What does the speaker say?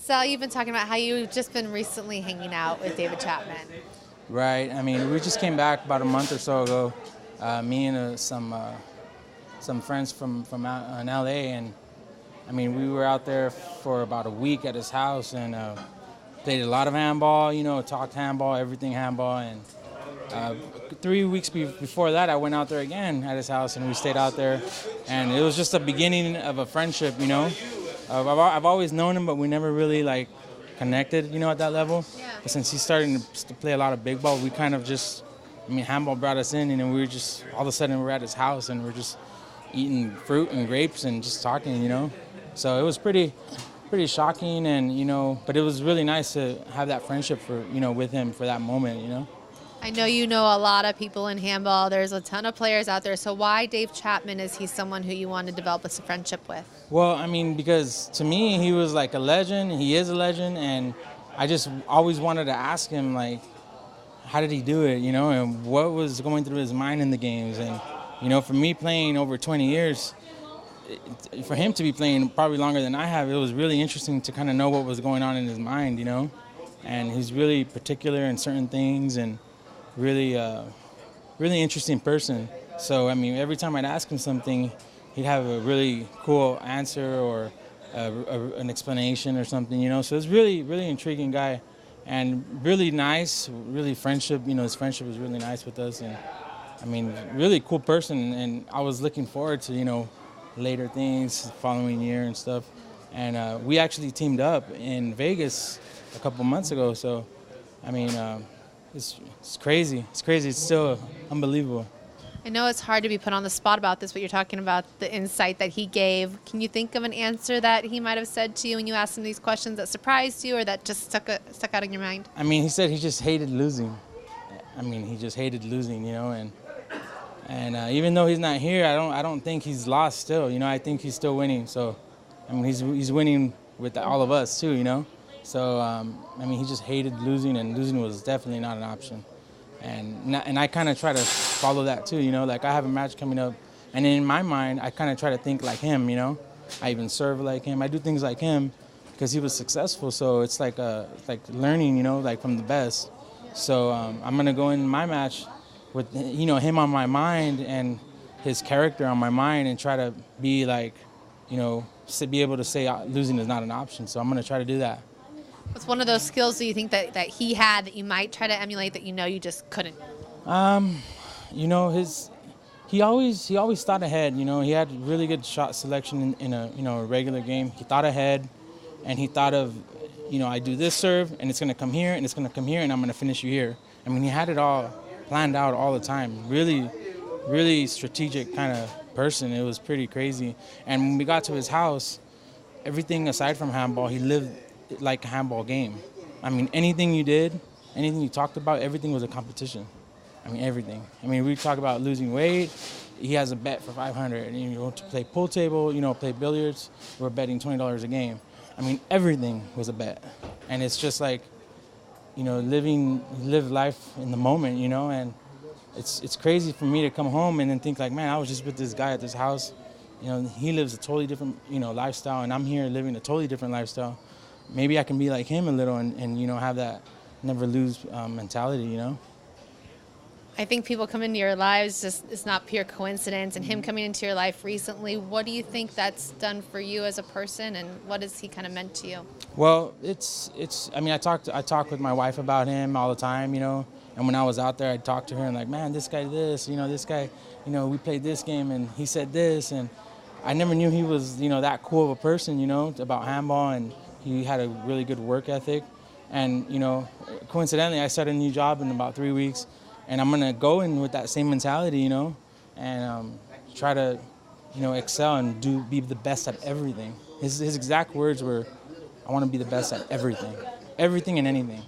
Sal, you've been talking about how you've just been recently hanging out with David Chapman. Right. I mean, we just came back about a month or so ago. Me and some friends from out in LA, and I mean, we were out there for about a week at his house and played a lot of handball. Talked handball, everything handball, and 3 weeks before that, I went out there again at his house, and we stayed out there, and it was just the beginning of a friendship. I've always known him, but we never really connected, at that level. Yeah. But since he's starting to play a lot of big ball, we kind of just, handball brought us in, and we were just, all of a sudden we're at his house, and we're just eating fruit and grapes and just talking, So it was pretty shocking, and, but it was really nice to have that friendship with him for that moment. I know you know a lot of people in handball. There's a ton of players out there. So why Dave Chapman? Is he someone who you want to develop a friendship with? Well, because to me, he was like a legend. He is a legend, and I just always wanted to ask him, how did he do it, and what was going through his mind in the games. And, for me playing over 20 years, for him to be playing probably longer than I have, it was really interesting to kind of know what was going on in his mind, And he's really particular in certain things and really interesting person. So, every time I'd ask him something, he'd have a really cool answer or an explanation or something, So it's really, really intriguing guy and really nice, really friendship, his friendship was really nice with us. And, really cool person. And I was looking forward to, later things, following year and stuff. And we actually teamed up in Vegas a couple months ago. So, it's crazy. It's crazy. It's still unbelievable. I know it's hard to be put on the spot about this, but you're talking about the insight that he gave. Can you think of an answer that he might have said to you when you asked him these questions that surprised you or that just stuck out in your mind? He said he just hated losing. He just hated losing, And even though he's not here, I don't think he's lost still. I think he's still winning. So, he's winning with all of us too, So, he just hated losing, and losing was definitely not an option. And I kind of try to follow that too, I have a match coming up, and in my mind, I kind of try to think like him, I even serve like him. I do things like him because he was successful. So it's like learning, from the best. So I'm going to go in my match with, him on my mind and his character on my mind and try to be be able to say losing is not an option. So I'm going to try to do that. What's one of those skills do you think that he had that you might try to emulate that you just couldn't? He always thought ahead. He had really good shot selection in a regular game. He thought ahead, and he thought of, I do this serve, and it's going to come here, and it's going to come here, and I'm going to finish you here. He had it all planned out all the time. Really, really strategic kind of person. It was pretty crazy. And when we got to his house, everything aside from handball, he lived like a handball game. Anything you did, anything you talked about, everything was a competition. Everything. We talk about losing weight. He has a bet for $500. To play pool table, play billiards. We're betting $20 a game. Everything was a bet. And it's just live life in the moment, And it's crazy for me to come home and then think man, I was just with this guy at this house. He lives a totally different, lifestyle, and I'm here living a totally different lifestyle. Maybe I can be like him a little and have that never lose mentality, I think people come into your lives, it's not pure coincidence. And him coming into your life recently, what do you think that's done for you as a person, and what has he kind of meant to you? Well, I talk with my wife about him all the time, and when I was out there, I'd talk to her and man, this guy this, this guy, we played this game and he said this, and I never knew he was, that cool of a person, about handball, and he had a really good work ethic. And, coincidentally, I started a new job in about 3 weeks, and I'm going to go in with that same mentality, and try to, excel and be the best at everything. His exact words were, I want to be the best at everything and anything.